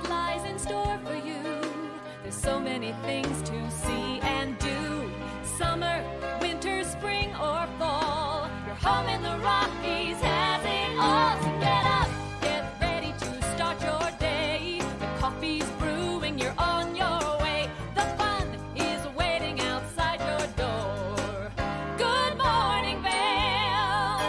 what lies in store for you. There's so many things to see and do. Summer, winter, spring, or fall. Your home in the Rockies has it all. So get up, get ready to start your day. The coffee's brewing, you're on your way. The fun is waiting outside your door. Good morning, Vail.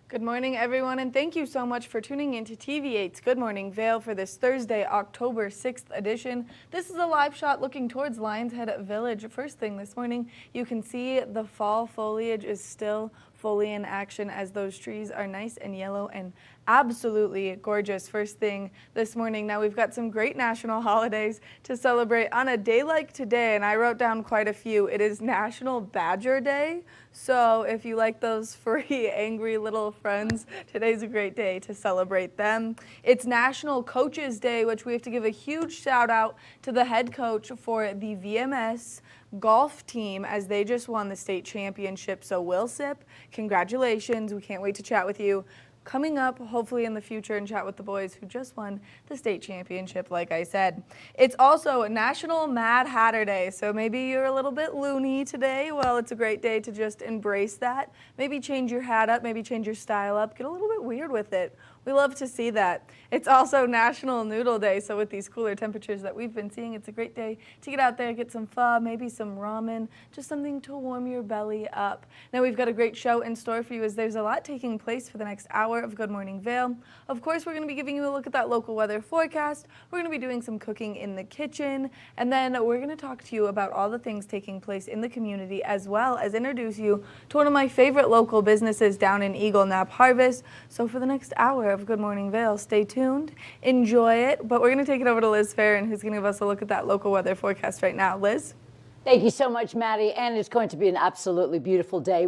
Good morning, everyone, and thank you so much for tuning in to TV8's Good Morning Vail for this Thursday, October 6th edition. This is a live shot looking towards Lions Head Village. First thing this morning, you can see the fall foliage is still fully in action as those trees are nice and yellow and absolutely gorgeous first thing this morning. Now we've got some great national holidays to celebrate on a day like today, and I wrote down quite a few. It is National Badger Day, so if you like those furry, angry little friends, today's a great day to celebrate them. It's National Coaches Day, which we have to give a huge shout out to the head coach for the VMS golf team as they just won the state championship. So Will Sip, congratulations. We can't wait to chat with you coming up, hopefully in the future, and chat with the boys who just won the state championship, like I said. It's also National Mad Hatter Day, so maybe you're a little bit loony today. Well, it's a great day to just embrace that. Maybe change your hat up, maybe change your style up, get a little bit weird with it. We love to see that. It's also National Noodle Day, so with these cooler temperatures that we've been seeing, it's a great day to get out there, get some pho, maybe some ramen, just something to warm your belly up. Now we've got a great show in store for you as there's a lot taking place for the next hour of Good Morning Vail. Of course, we're going to be giving you a look at that local weather forecast. We're going to be doing some cooking in the kitchen, and then we're going to talk to you about all the things taking place in the community, as well as introduce you to one of my favorite local businesses down in Eagle Nap Harvest. So for the next hour of Good Morning Vail, stay tuned, enjoy it, but we're going to take it over to Liz Farron, who's going to give us a look at that local weather forecast right now. Liz? Thank you so much, Maddie, and it's going to be an absolutely beautiful day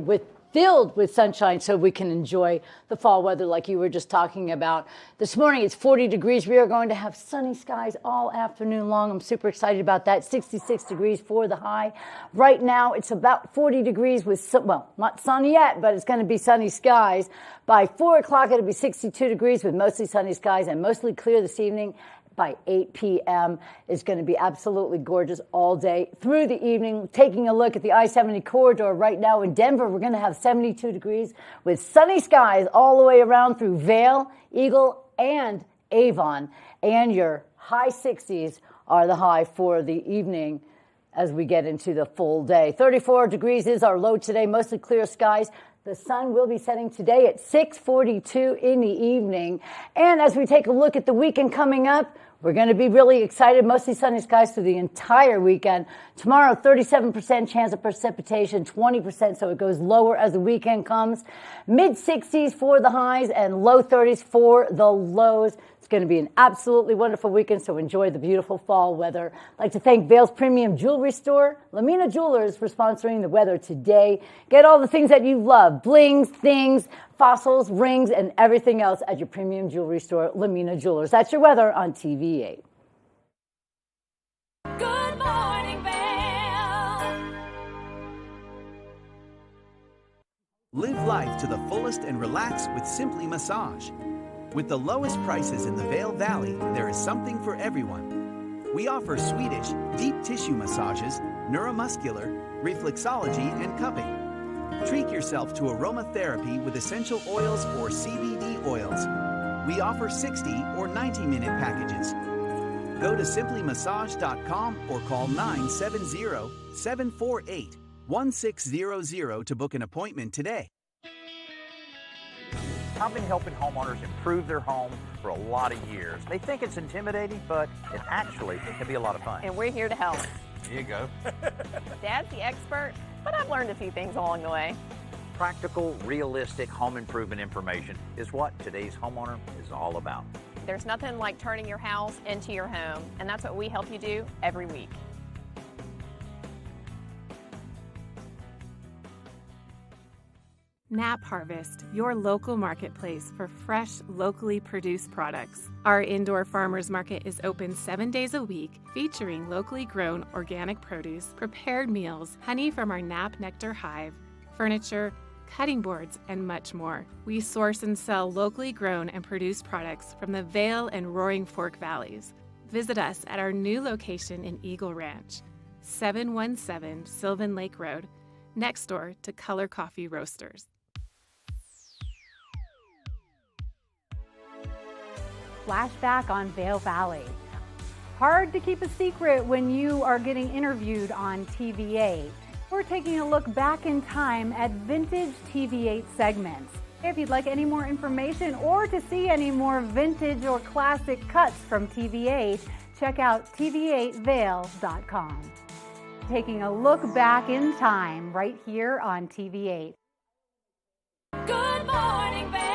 filled with sunshine so we can enjoy the fall weather like you were just talking about. This morning it's 40 degrees. We are going to have sunny skies all afternoon long. I'm super excited about that. 66 degrees for the high. Right now it's about 40 degrees with, well, not sunny yet, but it's going to be sunny skies. By 4 o'clock it'll be 62 degrees with mostly sunny skies and mostly clear this evening. By 8 p.m. It's going to be absolutely gorgeous all day through the evening. Taking a look at the I-70 corridor right now in Denver, we're going to have 72 degrees with sunny skies all the way around through Vail, Eagle, and Avon. And your high 60s are the high for the evening as we get into the full day. 34 degrees is our low today, mostly clear skies. The sun will be setting today at 6:42 in the evening. And as we take a look at the weekend coming up, we're going to be really excited. Mostly sunny skies through the entire weekend. Tomorrow, 37% chance of precipitation, 20%, so it goes lower as the weekend comes. Mid-60s for the highs and low 30s for the lows. It's going to be an absolutely wonderful weekend, so enjoy the beautiful fall weather. I'd like to thank Vail's Premium Jewelry Store, Lamina Jewelers, for sponsoring the weather today. Get all the things that you love, blings, things, fossils, rings, and everything else at your Premium Jewelry Store, Lamina Jewelers. That's your weather on TV8. Good morning, Vail. Live life to the fullest and relax with Simply Massage. With the lowest prices in the Vail Valley, there is something for everyone. We offer Swedish, deep tissue massages, neuromuscular, reflexology, and cupping. Treat yourself to aromatherapy with essential oils or CBD oils. We offer 60 or 90-minute packages. Go to simplymassage.com or call 970-748-1600 to book an appointment today. I've been helping homeowners improve their home for a lot of years. They think it's intimidating, but it actually can be a lot of fun. And we're here to help. Here you go. Dad's the expert, but I've learned a few things along the way. Practical, realistic home improvement information is what today's homeowner is all about. There's nothing like turning your house into your home, and that's what we help you do every week. Nap Harvest, your local marketplace for fresh, locally produced products. Our indoor farmers market is open 7 days a week, featuring locally grown organic produce, prepared meals, honey from our Nap Nectar hive, furniture, cutting boards, and much more. We source and sell locally grown and produced products from the Vail and Roaring Fork Valleys. Visit us at our new location in Eagle Ranch, 717 Sylvan Lake Road, next door to Color Coffee Roasters. Flashback on Vail Valley. Hard to keep a secret when you are getting interviewed on TV8. We're taking a look back in time at vintage TV8 segments. If you'd like any more information or to see any more vintage or classic cuts from TV8, check out tv8vail.com. Taking a look back in time right here on TV8. Good morning, Vail.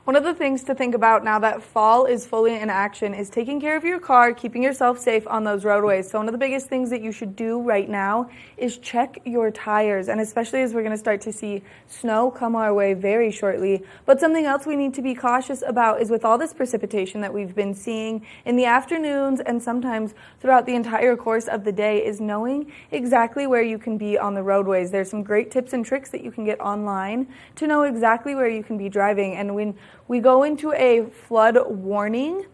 One of the things to think about now that fall is fully in action is taking care of your car, keeping yourself safe on those roadways. So one of the biggest things that you should do right now is check your tires, and especially as we're going to start to see snow come our way very shortly. But something else we need to be cautious about is with all this precipitation that we've been seeing in the afternoons and sometimes throughout the entire course of the day is knowing exactly where you can be on the roadways. There's some great tips and tricks that you can get online to know exactly where you can be driving. And when we go into a flood warning,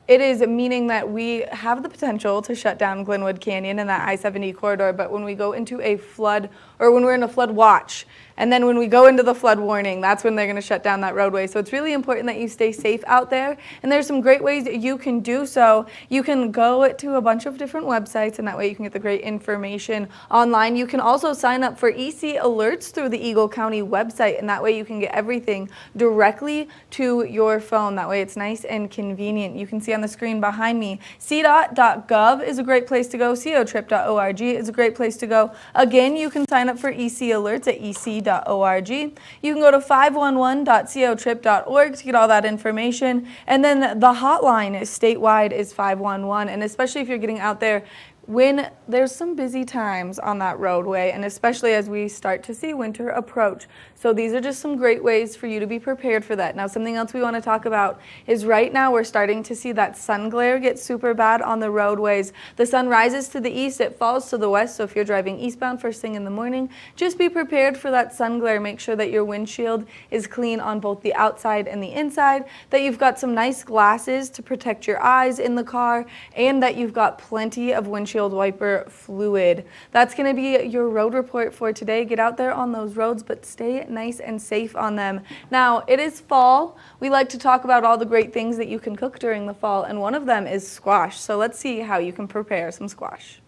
it is meaning that we have the potential to shut down Glenwood Canyon and that I-70 corridor, but when we go into a flood, or when we're in a flood watch, and then when we go into the flood warning, that's when they're going to shut down that roadway. So it's really important that you stay safe out there, and there's some great ways that you can do so. You can go to a bunch of different websites, and that way you can get the great information online. You can also sign up for EC alerts through the Eagle County website, and that way you can get everything directly to your phone. That way it's nice and convenient. You can see on the screen behind me, cdot.gov is a great place to go. cotrip.org is a great place to go. Again, you can sign up for EC alerts at ec.org. You can go to 511.cotrip.org to get all that information. And then the hotline is statewide is 511. And especially if you're getting out there when there's some busy times on that roadway, and especially as we start to see winter approach. So these are just some great ways for you to be prepared for that. Now, something else we want to talk about is right now we're starting to see that sun glare get super bad on the roadways. The sun rises to the east, it falls to the west, so if you're driving eastbound first thing in the morning, just be prepared for that sun glare. Make sure that your windshield is clean on both the outside and the inside, that you've got some nice glasses to protect your eyes in the car, and that you've got plenty of windshield wiper fluid. That's going to be your road report for today. Get out there on those roads, but stay nice and safe on them. Now, it is fall. We like to talk about all the great things that you can cook during the fall, and one of them is squash. So let's see how you can prepare some squash.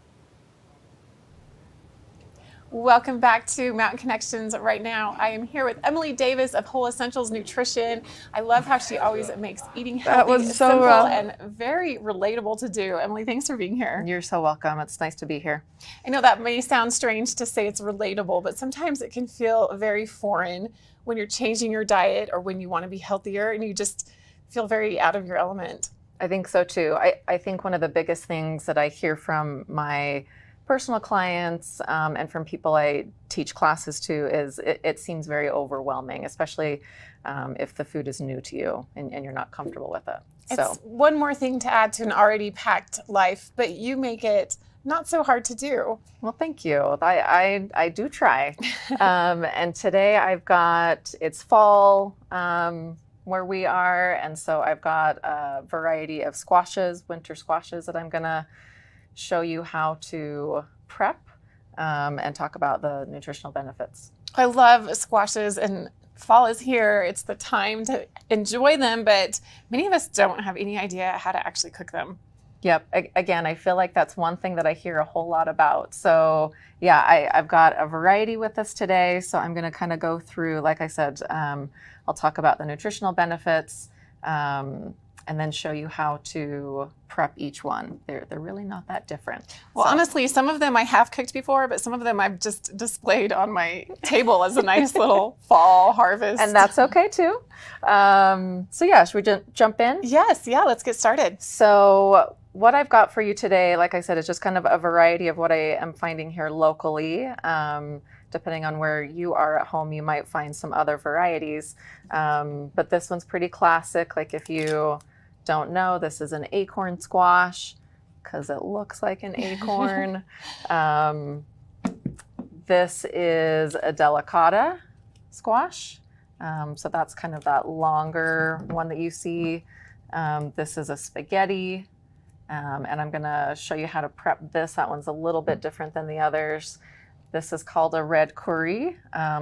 Welcome back to Mountain Connections. Right now, I am here with Emily Davis of Whole Essentials Nutrition. I love how she always makes eating healthy, simple, and very relatable to do. Emily, thanks for being here. You're so welcome. It's nice to be here. I know that may sound strange to say it's relatable, but sometimes it can feel very foreign when you're changing your diet or when you want to be healthier and you just feel very out of your element. I think so too. I think one of the biggest things that I hear from my personal clients and from people I teach classes to is it seems very overwhelming, especially if the food is new to you and you're not comfortable with it. It's one more thing to add to an already packed life, but you make it not so hard to do. Well, thank you. I do try. And today it's fall where we are, and so I've got a variety of squashes, winter squashes that I'm gonna show you how to prep and talk about the nutritional benefits. I love squashes, and fall is here. It's the time to enjoy them, but many of us don't have any idea how to actually cook them. Yep. Again, I feel like that's one thing that I hear a whole lot about. So yeah, I've got a variety with us today. So I'm going to kind of go through, like I said, I'll talk about the nutritional benefits, and then show you how to prep each one. They're really not that different. Well, honestly, some of them I have cooked before, but some of them I've just displayed on my table as a nice little fall harvest. And that's okay too. So yeah, should we jump in? Yes, yeah, let's get started. So what I've got for you today, like I said, is just kind of a variety of what I am finding here locally. Depending on where you are at home, you might find some other varieties. But this one's pretty classic. Like if you don't know, this is an acorn squash. because it looks like an acorn. This is a Delicata Squash. So that's kind of that longer one that you see. This is a spaghetti. And I'm gonna show you how to prep this. That one's a little bit different than the others. This is called a red curry.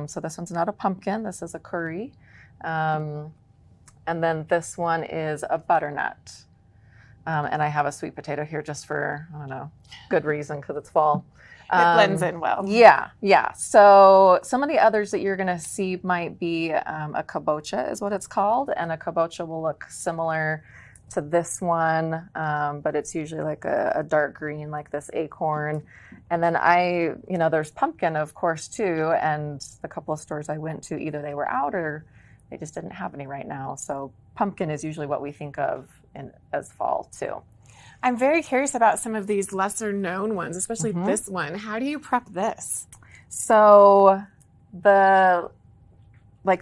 So this one's not a pumpkin, this is a curry. And then this one is a butternut. And I have a sweet potato here just for, I don't know, good reason, because it's fall. It blends in well. Yeah. So some of the others that you're gonna see might be a kabocha is what it's called. And a kabocha will look similar to this one, but it's usually like a dark green, like this acorn. And then there's pumpkin, of course, too. And the couple of stores I went to, either they were out or they just didn't have any right now. So pumpkin is usually what we think of as fall, too. I'm very curious about some of these lesser known ones, especially this one. How do you prep this? So the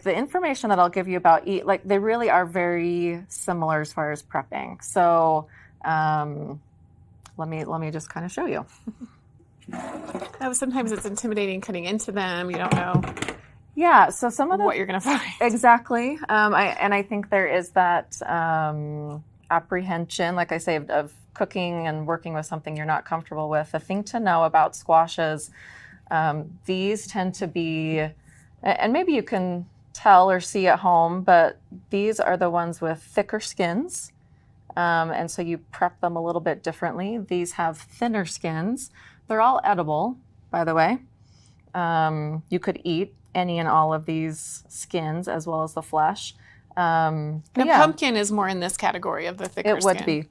information that I'll give you about they really are very similar as far as prepping. So let me just kind of show you. Sometimes it's intimidating cutting into them. You don't know. Yeah. So some of what you're going to find. Exactly. I think there is that apprehension, like I say, of cooking and working with something you're not comfortable with. The thing to know about squashes, these tend to be, and maybe you can tell or see at home, but these are the ones with thicker skins. And so you prep them a little bit differently. These have thinner skins. They're all edible, by the way. You could eat any and all of these skins as well as the flesh. Pumpkin is more in this category of the thicker skin. It would be.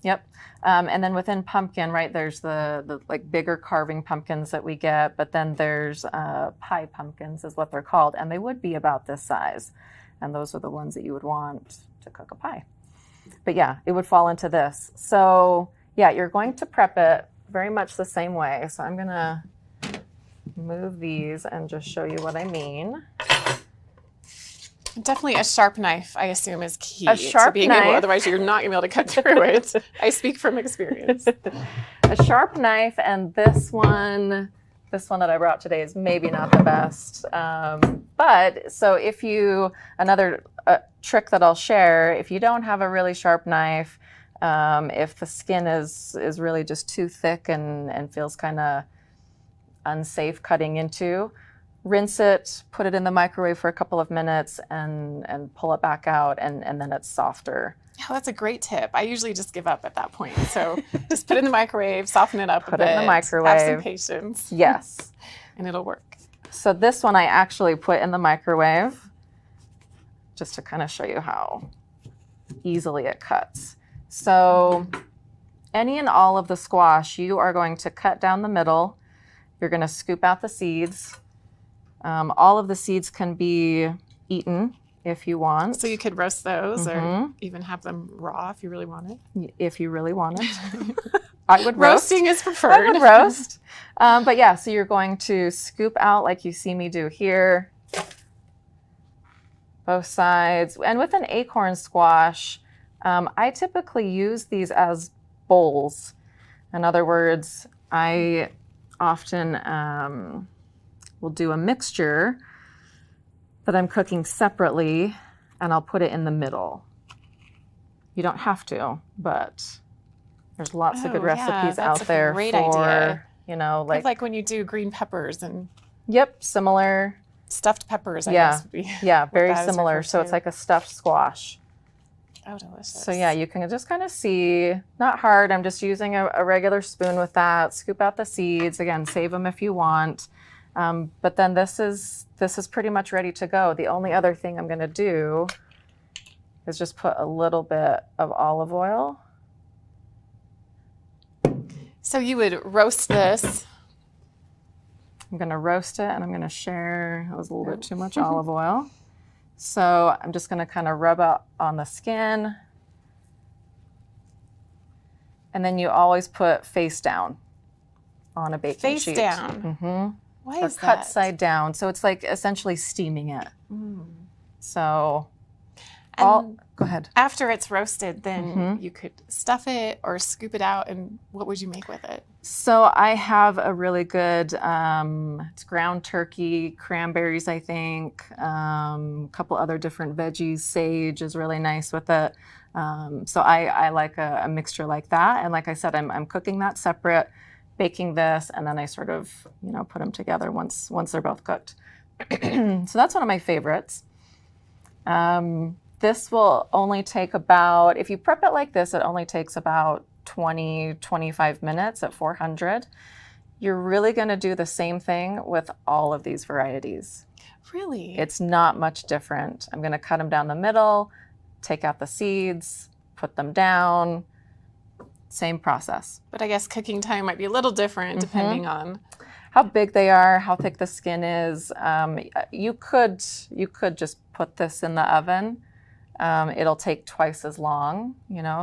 Yep. And then within pumpkin, right, there's the like bigger carving pumpkins that we get, but then there's pie pumpkins is what they're called, and they would be about this size. And those are the ones that you would want to cook a pie. But yeah, it would fall into this. So yeah, you're going to prep it very much the same way. So I'm gonna move these and just show you what I mean. Definitely a sharp knife, I assume, is key a sharp to being knife. able. Otherwise, you're not going to be able to cut through it. I speak from experience. A sharp knife, and this one that I brought today is maybe not the best. But so another trick that I'll share, if you don't have a really sharp knife, if the skin is really just too thick and feels kind of unsafe cutting into, rinse it, put it in the microwave for a couple of minutes, and pull it back out, and then it's softer. Yeah, that's a great tip. I usually just give up at that point. So just put it in the microwave, soften it up a bit. Put it in the microwave. Have some patience. Yes. And it'll work. So this one I actually put in the microwave just to kind of show you how easily it cuts. So any and all of the squash, you are going to cut down the middle. You're going to scoop out the seeds. All of the seeds can be eaten if you want. So you could roast those or even have them raw if you really want it. If you really want it. I would roast. Roasting is preferred. I would roast. But yeah, so you're going to scoop out like you see me do here. Both sides. And with an acorn squash, I typically use these as bowls. In other words, I often will do a mixture that I'm cooking separately, and I'll put it in the middle. You don't have to, but there's lots of good recipes out there great for, idea. like when you do green peppers and similar. Stuffed peppers, I guess would be. Yeah, very similar. So it's like a stuffed squash. Oh, delicious. So yeah, you can just kind of see, not hard. I'm just using a regular spoon with that. Scoop out the seeds. Again, save them if you want. But then this is pretty much ready to go. The only other thing I'm going to do is just put a little bit of olive oil. So you would roast this. I'm going to roast it, and I'm going to share. That was a little bit too much olive oil. So I'm just going to kind of rub out on the skin. And then you always put face down on a baking sheet. Face down. Mm-hmm. Why or is cut that? side down. So it's like essentially steaming it. So, Go Go ahead. After it's roasted, then you could stuff it or scoop it out, and what would you make with it? So I have a really good, it's ground turkey, cranberries, I think, a couple other different veggies. Sage is really nice with it. So I like a mixture like that. And like I said, I'm cooking that separate, baking this, and then I sort of, put them together once they're both cooked. So that's one of my favorites. This will only take about, if you prep it like this, it only takes about 20, 25 minutes at 400. You're really going to do the same thing with all of these varieties. Really? It's not much different. I'm going to cut them down the middle, take out the seeds, put them down. Same process. But I guess cooking time might be a little different depending on how big they are, how thick the skin is. You could just put this in the oven. It'll take twice as long,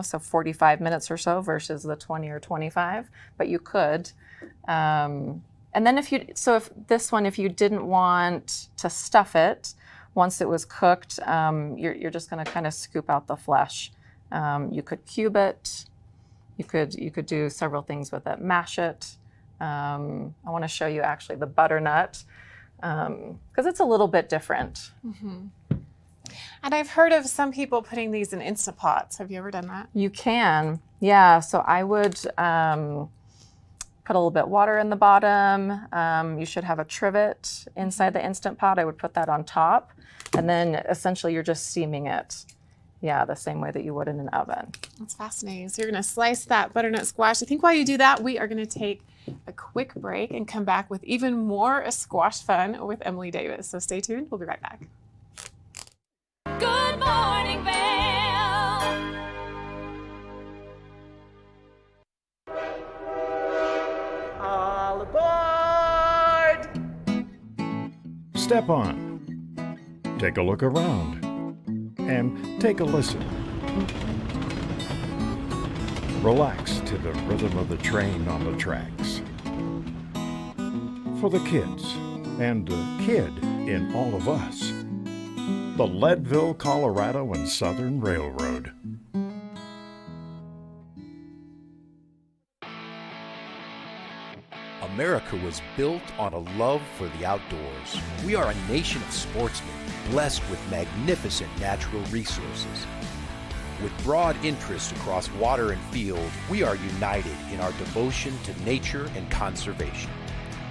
so 45 minutes or so versus the 20 or 25, but you could. And then if you didn't want to stuff it, once it was cooked, you're just gonna kind of scoop out the flesh. You could cube it. You could do several things with it. Mash it. I wanna show you actually the butternut, because it's a little bit different. And I've heard of some people putting these in Instant Pots. Have you ever done that? You can, yeah. So I would put a little bit water in the bottom. You should have a trivet inside the Instant Pot. I would put that on top. And then essentially you're just steaming it. Yeah, the same way that you would in an oven. That's fascinating. So you're going to slice that butternut squash. I think while you do that, we are going to take a quick break and come back with even more squash fun with Emily Davis. So stay tuned. We'll be right back. Good morning, Vail. All aboard! Step on. Take a look around. And take a listen. Relax to the rhythm of the train on the tracks. For the kids, and the kid in all of us. The Leadville, Colorado and Southern Railroad. America was built on a love for the outdoors. We are a nation of sportsmen, blessed with magnificent natural resources. With broad interests across water and field, we are united in our devotion to nature and conservation.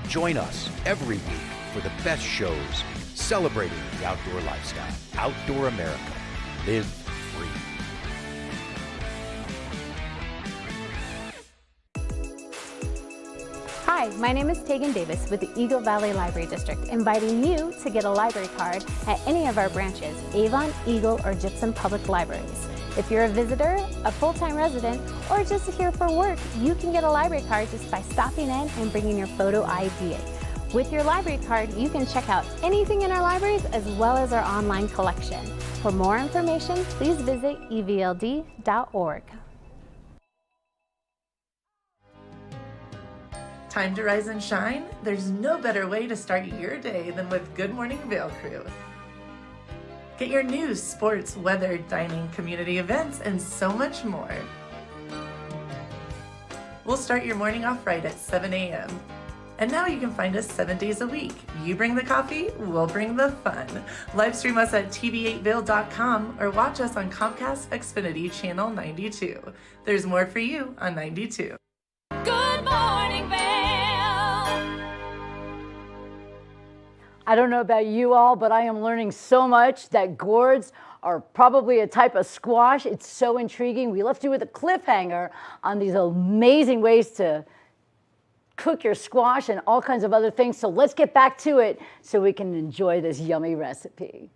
Join us every week for the best shows celebrating the outdoor lifestyle. Outdoor America. Live free. Hi, my name is Tegan Davis with the Eagle Valley Library District, inviting you to get a library card at any of our branches, Avon, Eagle, or Gypsum Public Libraries. If you're a visitor, a full-time resident, or just here for work, you can get a library card just by stopping in and bringing your photo ID. With your library card, you can check out anything in our libraries as well as our online collection. For more information, please visit evld.org. Time to rise and shine? There's no better way to start your day than with Good Morning Vail Crew. Get your news, sports, weather, dining, community events, and so much more. We'll start your morning off right at 7 a.m. And now you can find us 7 days a week. You bring the coffee, we'll bring the fun. Live stream us at tv8vail.com or watch us on Comcast Xfinity Channel 92. There's more for you on 92. Good morning, Vail. I don't know about you all, but I am learning so much that gourds are probably a type of squash. It's so intriguing. We left you with a cliffhanger on these amazing ways to cook your squash and all kinds of other things. So let's get back to it so we can enjoy this yummy recipe.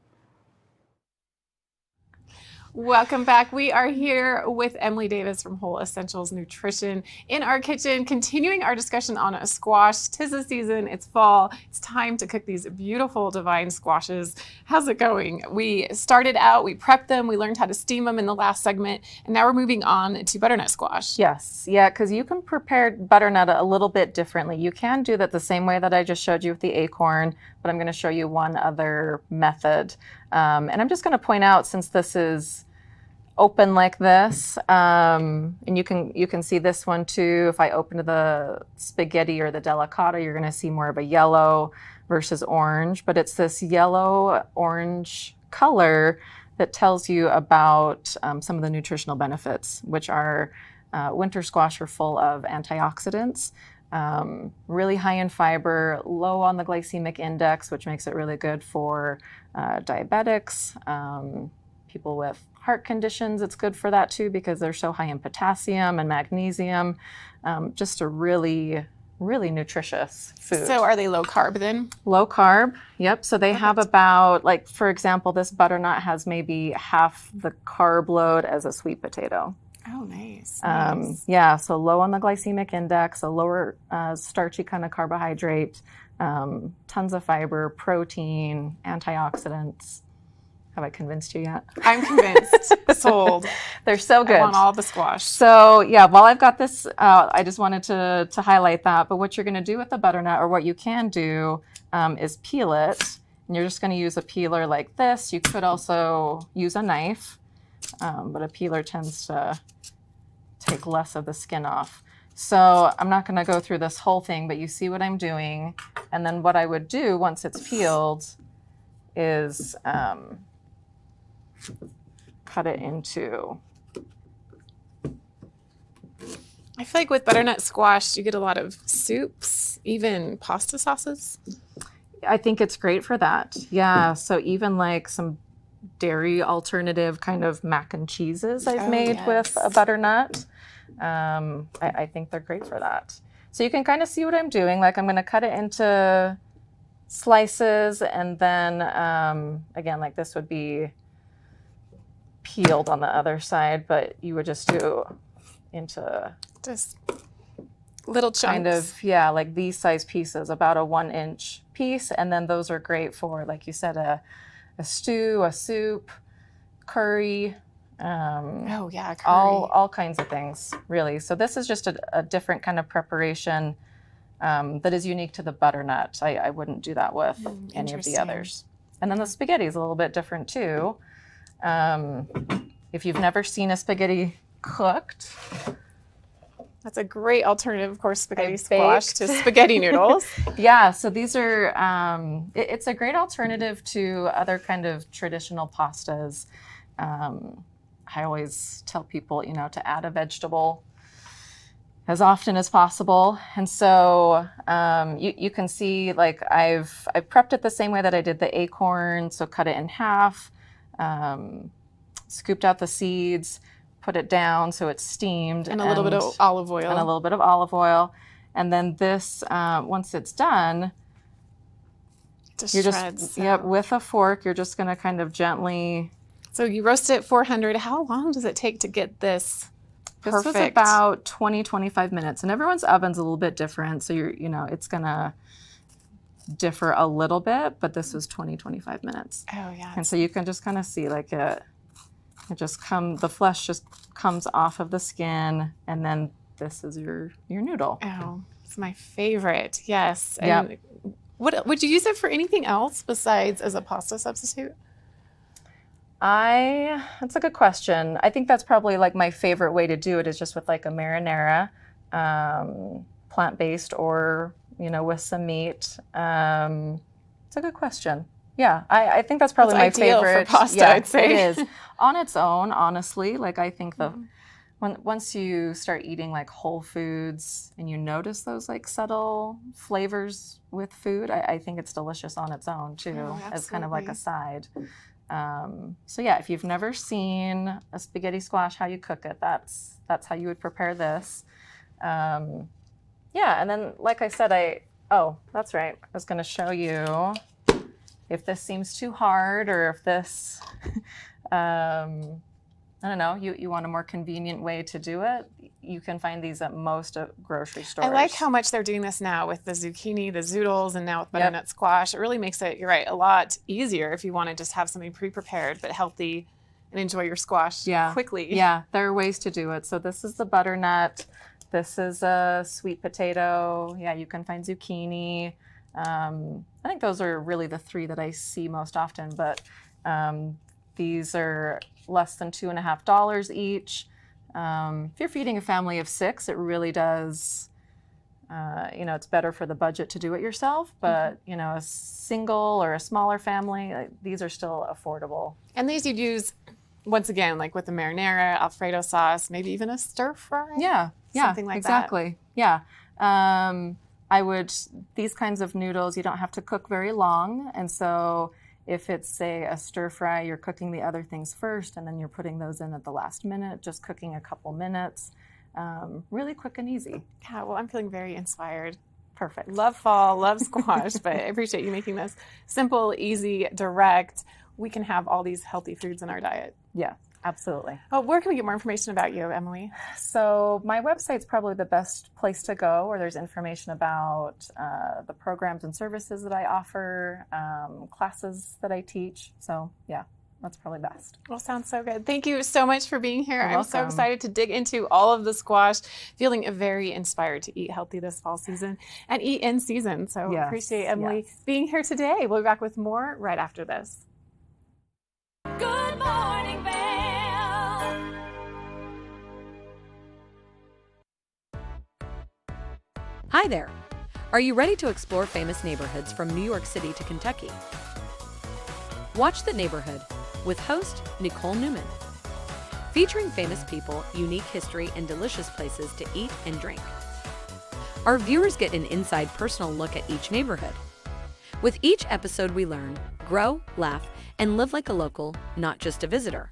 Welcome back. We are here with Emily Davis from Whole Essentials Nutrition in our kitchen, continuing our discussion on a squash. 'Tis the season, it's fall. It's time to cook these beautiful divine squashes. How's it going? We started out, we prepped them, we learned how to steam them in the last segment, and now we're moving on to butternut squash. Yes, yeah, because you can prepare butternut a little bit differently. You can do that the same way that I just showed you with the acorn, but I'm going to show you one other method. And I'm just going to point out, since this is open like this, and you can see this one too. If I open to the spaghetti or the delicata, you're going to see more of a yellow versus orange, but it's this yellow orange color that tells you about some of the nutritional benefits, which are winter squash are full of antioxidants, really high in fiber, low on the glycemic index, which makes it really good for diabetics, people with heart conditions. It's good for that too because they're so high in potassium and magnesium. Just a really nutritious food. So are they low carb then? Low carb, yep. So they have about, like, for example, this butternut has maybe half the carb load as a sweet potato. Oh, nice. Yeah, so low on the glycemic index, a lower starchy kind of carbohydrate, tons of fiber, protein, antioxidants. Have I convinced you yet? I'm convinced. Sold. They're so good. I want all the squash. So yeah, while I've got this, I just wanted to highlight that. But what you're going to do with the butternut, or what you can do, is peel it. And you're just going to use a peeler like this. You could also use a knife, but a peeler tends to take less of the skin off. So I'm not going to go through this whole thing, but you see what I'm doing. And then what I would do once it's peeled is cut it into. I feel like with butternut squash, you get a lot of soups, even pasta sauces. I think it's great for that. Yeah. So even like some dairy alternative kind of mac and cheeses I've made with a butternut. I think they're great for that. So you can kind of see what I'm doing. Like I'm going to cut it into slices, and then again, like this would be peeled on the other side, but you would just do into just little chunks. Kind of, yeah, like these size pieces, about a 1-inch piece. And then those are great for, like you said, a stew, a soup, curry. Oh yeah, curry. All kinds of things, really. So this is just a different kind of preparation that is unique to the butternut. I wouldn't do that with any of the others. And then the spaghetti is a little bit different too. If you've never seen a spaghetti cooked, that's a great alternative, of course, spaghetti squash to spaghetti noodles. Yeah, so these are, it's a great alternative to other kind of traditional pastas. I always tell people, to add a vegetable as often as possible. And so you can see, like I've prepped it the same way that I did the acorn. So cut it in half, scooped out the seeds, put it down so it's steamed. And a little bit of olive oil. And a little bit of olive oil. And then this, once it's done, with a fork, you're just gonna kind of gently. So you roast it at 400. How long does it take to get this perfect? This was about 20-25 minutes, and everyone's oven's a little bit different, so it's gonna differ a little bit, but this was 20-25 minutes. Oh yeah. And so you can just kind of see, like the flesh just comes off of the skin, and then this is your noodle. Oh, it's my favorite. Yes. Yeah. What would you use it for anything else besides as a pasta substitute? That's a good question. I think that's probably like my favorite way to do it is just with like a marinara, plant-based, or with some meat. It's a good question. Yeah, I think that's probably my favorite for pasta. I'd say it is on its own. Honestly, like I think once you start eating like whole foods and you notice those like subtle flavors with food, I think it's delicious on its own too, as kind of like a side. So yeah, if you've never seen a spaghetti squash, how you cook it, that's how you would prepare this. Yeah, and then like I said, that's right. I was going to show you if this seems too hard, or if this, I don't know, you want a more convenient way to do it, you can find these at most grocery stores. I like how much they're doing this now with the zucchini, the zoodles, and now with butternut squash. It really makes it, you're right, a lot easier if you want to just have something pre-prepared but healthy and enjoy your squash quickly. Yeah, there are ways to do it. So this is the butternut. This is a sweet potato. Yeah, you can find zucchini. I think those are really the three that I see most often, but these are less than $2.50 each. If you're feeding a family of 6, it really does, it's better for the budget to do it yourself, but, a single or a smaller family, these are still affordable. And these you'd use, once again, like with the marinara, Alfredo sauce, maybe even a stir fry? Yeah, Something like exactly. Yeah. These kinds of noodles, you don't have to cook very long. And so if it's, say, a stir fry, you're cooking the other things first, and then you're putting those in at the last minute, just cooking a couple minutes. Really quick and easy. Yeah, well, I'm feeling very inspired. Perfect. Love fall, love squash, but I appreciate you making this simple, easy, direct. We can have all these healthy foods in our diet. Yeah, absolutely. Oh, where can we get more information about you, Emily? So my website's probably the best place to go, where there's information about the programs and services that I offer, classes that I teach. So yeah, that's probably best. Well, sounds so good. Thank you so much for being here. You're I'm so welcome. excited to dig into all of the squash, feeling very inspired to eat healthy this fall season and eat in season. So Yes, appreciate Emily yes. being here today. We'll be back with more right after this. Good morning, Vail. Hi there. Are you ready to explore famous neighborhoods from New York City to Kentucky? Watch The Neighborhood with host Nicole Newman. Featuring famous people, unique history, and delicious places to eat and drink. Our viewers get an inside personal look at each neighborhood. With each episode we learn, grow, laugh, and live like a local, not just a visitor.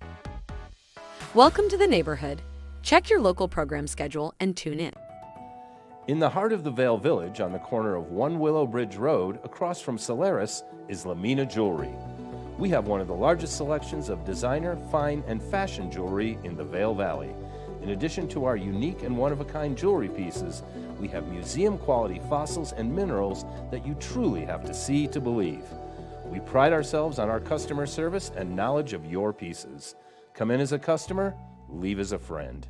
Welcome to The Neighborhood. Check your local program schedule and tune in. In the heart of the Vail Village, on the corner of One Willow Bridge Road, across from Solaris, is Lamina Jewelry. We have one of the largest selections of designer, fine, and fashion jewelry in the Vail Valley. In addition to our unique and one-of-a-kind jewelry pieces, we have museum-quality fossils and minerals that you truly have to see to believe. We pride ourselves on our customer service and knowledge of your pieces. Come in as a customer, leave as a friend.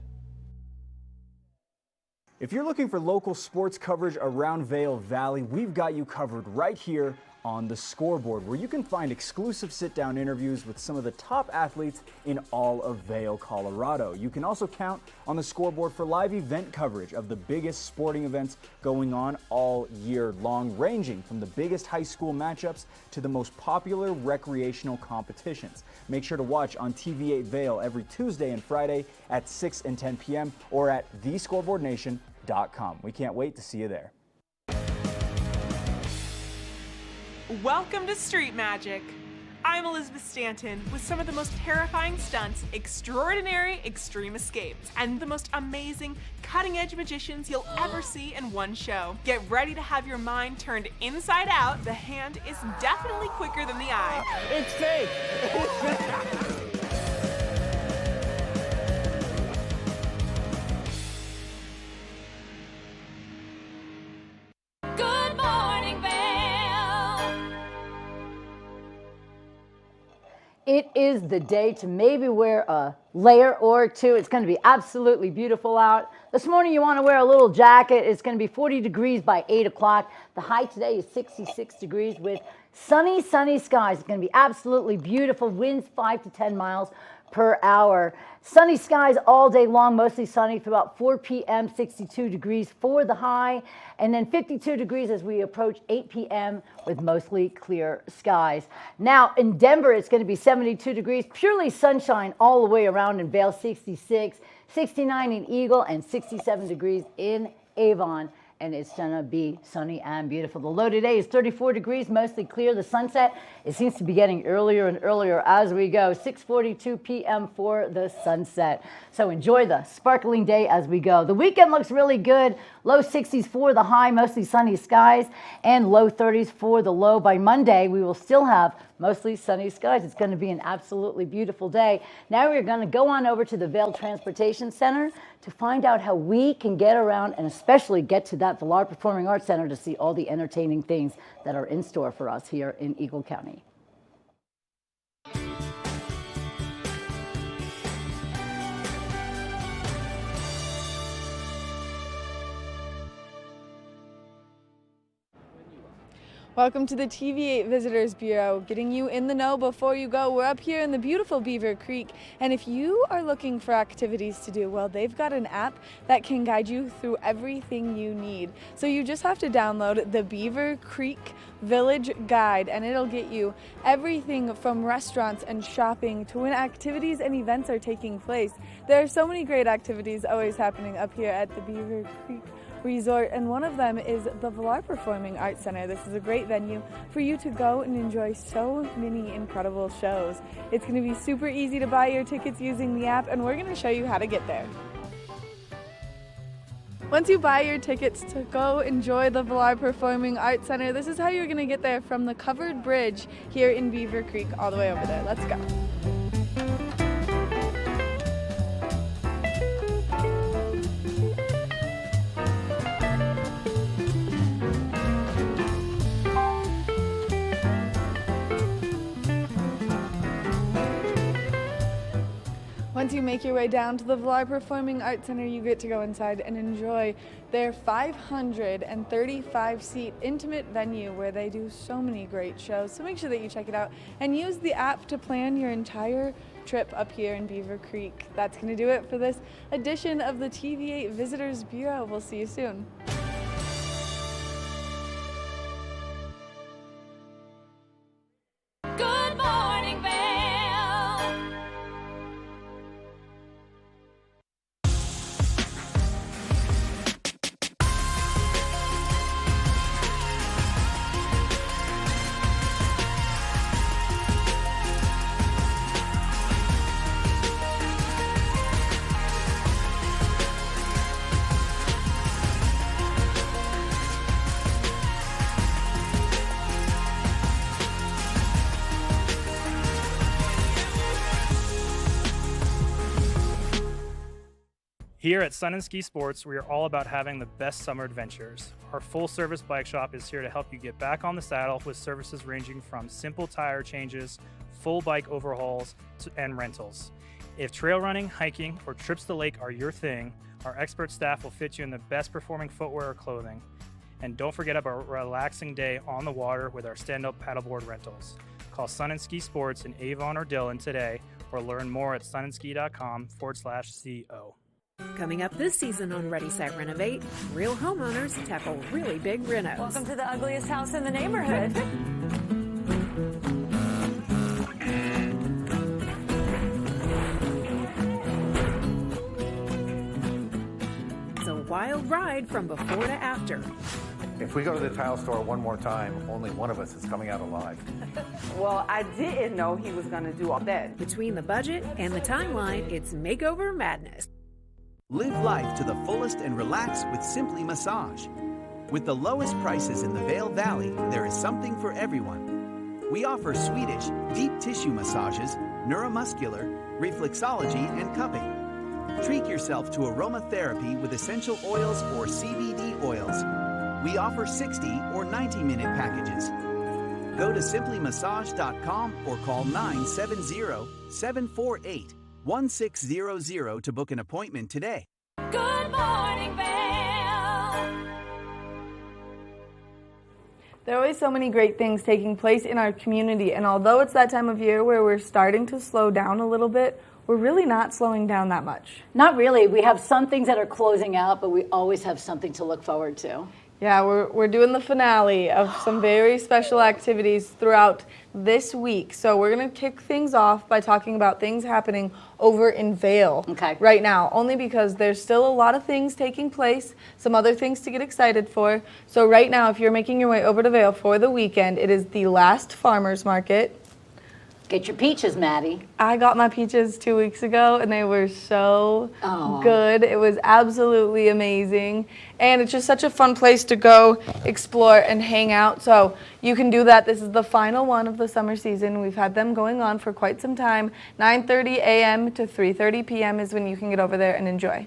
If you're looking for local sports coverage around Vail Valley, we've got you covered right here on The Scoreboard, where you can find exclusive sit-down interviews with some of the top athletes in all of Vail, Colorado. You can also count on The Scoreboard for live event coverage of the biggest sporting events going on all year long, ranging from the biggest high school matchups to the most popular recreational competitions. Make sure to watch on TV8 Vail every Tuesday and Friday at 6 and 10 p.m. or at thescoreboardnation.com. We can't wait to see you there. Welcome to Street Magic. I'm Elizabeth Stanton with some of the most terrifying stunts, extraordinary extreme escapes, and the most amazing cutting-edge magicians you'll ever see in one show. Get ready to have your mind turned inside out. The hand is definitely quicker than the eye. It's fake. Good morning, Vail. It is the day to maybe wear a layer or two. It's going to be absolutely beautiful out. This morning you want to wear a little jacket. It's going to be 40 degrees by 8 o'clock. The high today is 66 degrees with sunny skies. It's going to be absolutely beautiful. Winds 5 to 10 miles per hour. Sunny skies all day long, mostly sunny through about 4 p.m., 62 degrees for the high, and then 52 degrees as we approach 8 p.m. with mostly clear skies. Now in Denver, it's going to be 72 degrees, purely sunshine all the way around in Vail, 66, 69 in Eagle, and 67 degrees in Avon. And it's going to be sunny and beautiful. The low today is 34 degrees, mostly clear. The sunset, it seems to be getting earlier and earlier as we go. 6:42 p.m. for the sunset. So enjoy the sparkling day as we go. The weekend looks really good. Low 60s for the high, mostly sunny skies, and low 30s for the low. By Monday, we will still have mostly sunny skies. It's going to be an absolutely beautiful day. Now we're going to go on over to the Vail Transportation Center to find out how we can get around and especially get to that Villar Performing Arts Center to see all the entertaining things that are in store for us here in Eagle County. Welcome to the TV8 Visitors Bureau, getting you in the know before you go. We're up here in the beautiful Beaver Creek, and if you are looking for activities to do, well, they've got an app that can guide you through everything you need. So you just have to download the Beaver Creek Village Guide, and it'll get you everything from restaurants and shopping to when activities and events are taking place. There are so many great activities always happening up here at the Beaver Creek Resort, and one of them is the Vail Performing Arts Center. This is a great venue for you to go and enjoy so many incredible shows. It's going to be super easy to buy your tickets using the app, and we're going to show you how to get there. Once you buy your tickets to go enjoy the Vail Performing Arts Center, this is how you're going to get there from the covered bridge here in Beaver Creek all the way over there. Let's go. Once you make your way down to the Vail Performing Arts Center, you get to go inside and enjoy their 535-seat intimate venue where they do so many great shows. So make sure that you check it out and use the app to plan your entire trip up here in Beaver Creek. That's going to do it for this edition of the TV8 Visitors Bureau. We'll see you soon. Good morning, Vail. Here at Sun and Ski Sports, we are all about having the best summer adventures. Our full-service bike shop is here to help you get back on the saddle with services ranging from simple tire changes, full bike overhauls, and rentals. If trail running, hiking, or trips to the lake are your thing, our expert staff will fit you in the best performing footwear or clothing. And don't forget about a relaxing day on the water with our stand-up paddleboard rentals. Call Sun and Ski Sports in Avon or Dillon today, or learn more at sunandski.com/CO. Coming up this season on Ready, Set, Renovate, real homeowners tackle really big renos. Welcome to the ugliest house in the neighborhood. It's a wild ride from before to after. If we go to the tile store one more time, only one of us is coming out alive. Well, I didn't know he was going to do all that. Between the budget and the timeline, it's makeover madness. Live life to the fullest and relax with Simply Massage. With the lowest prices in the Vail Valley, there is something for everyone. We offer Swedish, deep tissue massages, neuromuscular, reflexology, and cupping. Treat yourself to aromatherapy with essential oils or CBD oils. We offer 60 or 90-minute packages. Go to simplymassage.com or call 970-748-1600 to book an appointment today. Good morning, Vail. There are always so many great things taking place in our community, and although it's that time of year where we're starting to slow down a little bit, we're really not slowing down that much. Not really. We have some things that are closing out, but we always have something to look forward to. Yeah, we're doing the finale of some very special activities throughout this week. So we're going to kick things off by talking about things happening over in Vail right now, only because there's still a lot of things taking place, some other things to get excited for. So right now, if you're making your way over to Vail for the weekend, it is the last farmers market. Get your peaches, Maddie. I got my peaches 2 weeks ago, and they were so good. It was absolutely amazing. And it's just such a fun place to go explore and hang out. So you can do that. This is the final one of the summer season. We've had them going on for quite some time. 9:30 a.m. to 3:30 p.m. is when you can get over there and enjoy.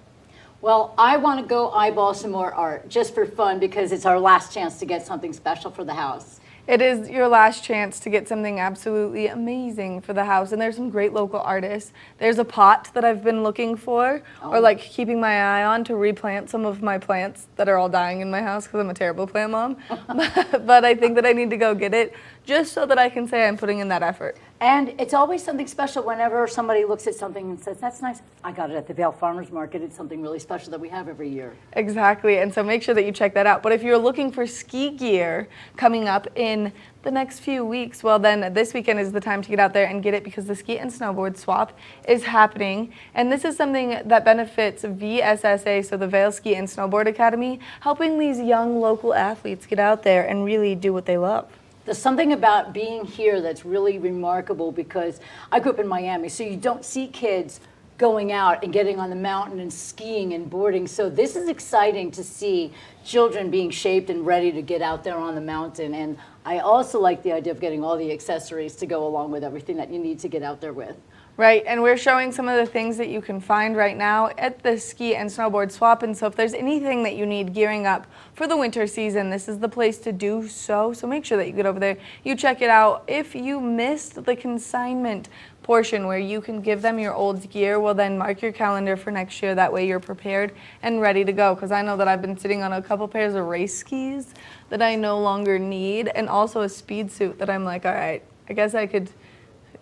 Well, I want to go eyeball some more art just for fun because it's our last chance to get something special for the house. It is your last chance to get something absolutely amazing for the house. And there's some great local artists. There's a pot that I've been looking for or like keeping my eye on to replant some of my plants that are all dying in my house because I'm a terrible plant mom. But I think that I need to go get it just so that I can say I'm putting in that effort. And it's always something special whenever somebody looks at something and says, that's nice. I got it at the Vail Farmers Market. It's something really special that we have every year. Exactly, and so make sure that you check that out. But if you're looking for ski gear coming up in the next few weeks, well then this weekend is the time to get out there and get it because the ski and snowboard swap is happening. And this is something that benefits VSSA, so the Vail Ski and Snowboard Academy, helping these young local athletes get out there and really do what they love. There's something about being here that's really remarkable because I grew up in Miami, so you don't see kids going out and getting on the mountain and skiing and boarding. So this is exciting to see children being shaped and ready to get out there on the mountain. And I also like the idea of getting all the accessories to go along with everything that you need to get out there with. Right, and we're showing some of the things that you can find right now at the ski and snowboard swap. And so if there's anything that you need gearing up for the winter season, this is the place to do so. So make sure that you get over there, you check it out. If you missed the consignment portion where you can give them your old gear, well then mark your calendar for next year. That way you're prepared and ready to go. Because I know that I've been sitting on a couple pairs of race skis that I no longer need, and also a speed suit that I'm like, all right, I guess I could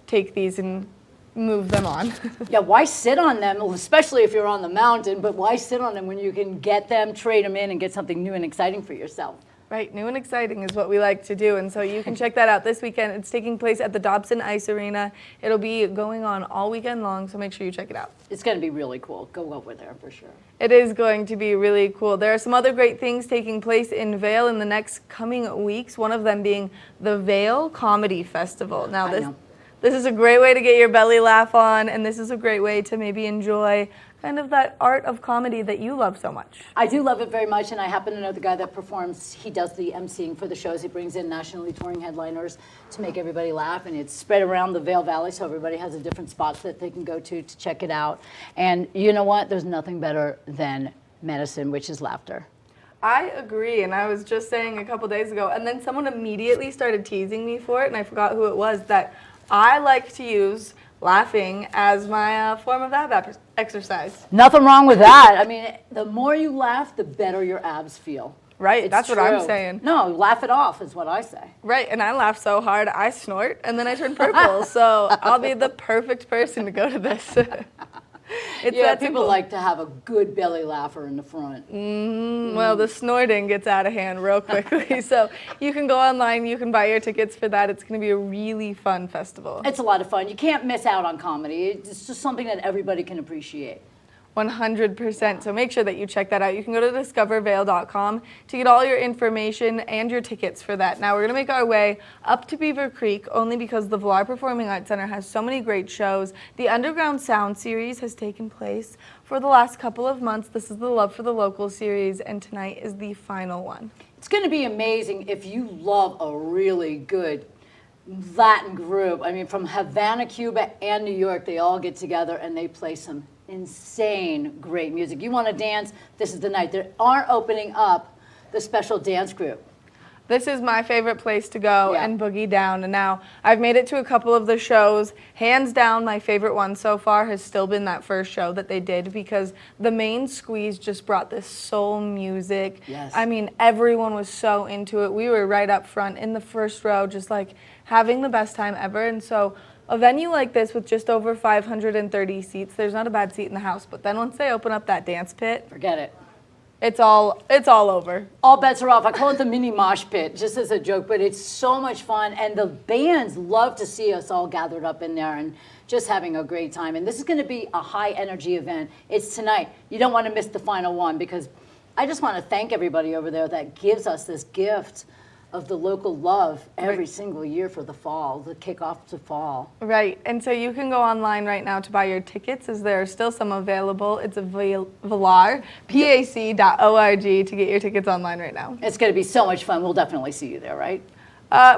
take these and move them on. Yeah, why sit on them, especially if you're on the mountain, but why sit on them when you can get them, trade them in, and get something new and exciting for yourself? Right, new and exciting is what we like to do, and so you can check that out this weekend. It's taking place at the Dobson Ice Arena. It'll be going on all weekend long, so make sure you check it out. It's going to be really cool. Go over there for sure. It is going to be really cool. There are some other great things taking place in Vail in the next coming weeks, one of them being the Vail Comedy Festival. Now this is a great way to get your belly laugh on, and this is a great way to maybe enjoy kind of that art of comedy that you love so much. I do love it very much, and I happen to know the guy that performs. He does the emceeing for the shows. He brings in nationally touring headliners to make everybody laugh, and it's spread around the Vail Valley, so everybody has a different spots that they can go to check it out. And you know what? There's nothing better than medicine, which is laughter. I agree, and I was just saying a couple days ago, and then someone immediately started teasing me for it, and I forgot who it was, that I like to use laughing as my form of ab exercise. Nothing wrong with that. I mean, the more you laugh, the better your abs feel. Right, that's what I'm saying. No, laugh it off is what I say. Right, and I laugh so hard, I snort, and then I turn purple, so I'll be the perfect person to go to this. It's yeah, that people simple. like to have a good belly laugher in the front. Well, the snorting gets out of hand real quickly. So you can go online, you can buy your tickets for that. It's going to be a really fun festival. It's a lot of fun. You can't miss out on comedy. It's just something that everybody can appreciate. 100%. So make sure that you check that out. You can go to discovervail.com to get all your information and your tickets for that. Now we're going to make our way up to Beaver Creek only because the Villar Performing Arts Center has so many great shows. The Underground Sound series has taken place for the last couple of months. This is the Love for the Local series, and tonight is the final one. It's going to be amazing if you love a really good Latin group. I mean, from Havana, Cuba, and New York, they all get together and they play some insane great music. You want to dance? This is the night. They are opening up the special dance group. This is my favorite place to go and boogie down. And now I've made it to a couple of the shows. Hands down, my favorite one so far has still been that first show that they did because the main squeeze just brought this soul music. Yes. I mean, everyone was so into it. We were right up front in the first row, just like having the best time ever. And so a venue like this with just over 530 seats, there's not a bad seat in the house. But then once they open up that dance pit, forget it. It's all over. All bets are off. I call it the mini mosh pit, just as a joke, but it's so much fun. And the bands love to see us all gathered up in there and just having a great time. And this is going to be a high energy event. It's tonight. You don't want to miss the final one because I just want to thank everybody over there that gives us this gift of the local love every single year for the fall, the kickoff to fall. Right, and so you can go online right now to buy your tickets as there are still some available. It's a Villar, PAC.org to get your tickets online right now. It's going to be so much fun. We'll definitely see you there, right?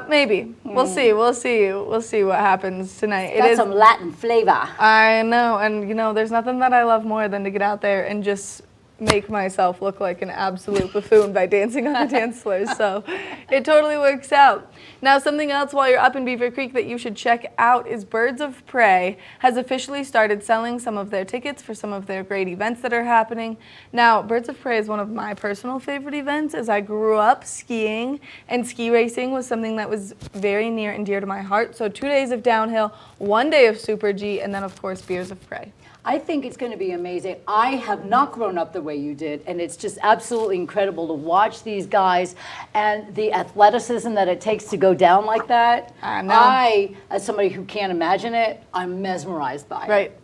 Maybe. We'll see what happens tonight. It's got some Latin flavor. I know, and you know, there's nothing that I love more than to get out there and just make myself look like an absolute buffoon by dancing on the dance floors, so it totally works out. Now, something else while you're up in Beaver Creek that you should check out is Birds of Prey has officially started selling some of their tickets for some of their great events that are happening. Now, Birds of Prey is one of my personal favorite events as I grew up skiing, and ski racing was something that was very near and dear to my heart. So 2 days of downhill, 1 day of Super G, and then of course Birds of Prey. I think it's going to be amazing. I have not grown up the way you did, and it's just absolutely incredible to watch these guys and the athleticism that it takes to go down like that. I, as somebody who can't imagine it, I'm mesmerized by it.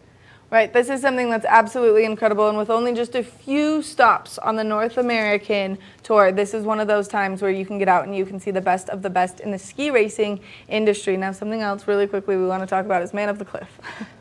Right, this is something that's absolutely incredible, and with only just a few stops on the North American tour, this is one of those times where you can get out and you can see the best of the best in the ski racing industry. Now, something else really quickly we want to talk about is Man of the Cliff.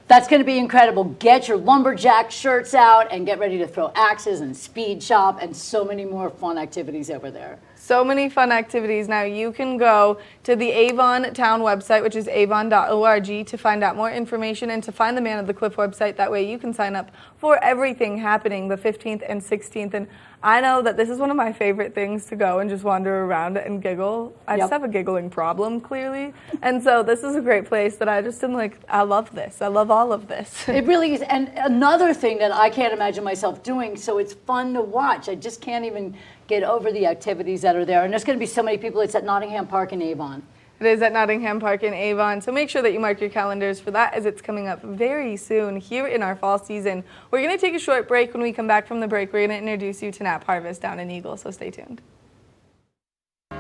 That's going to be incredible. Get your lumberjack shirts out and get ready to throw axes and speed shop and so many more fun activities over there. So many fun activities. Now you can go to the Avon town website, which is avon.org, to find out more information and to find the Man of the Cliff website. That way you can sign up for everything happening the 15th and 16th. And I know that this is one of my favorite things, to go and just wander around and giggle. I just have a giggling problem, clearly. And so this is a great place that I just am like, I love this. I love all of this. It really is. And another thing that I can't imagine myself doing, so it's fun to watch. I just can't even get over the activities that are there. And there's going to be so many people. It's at Nottingham Park in Avon. It is at Nottingham Park in Avon, so make sure that you mark your calendars for that, as it's coming up very soon here in our fall season. We're going to take a short break. When we come back from the break, we're going to introduce you to Nap Harvest down in Eagle, so stay tuned.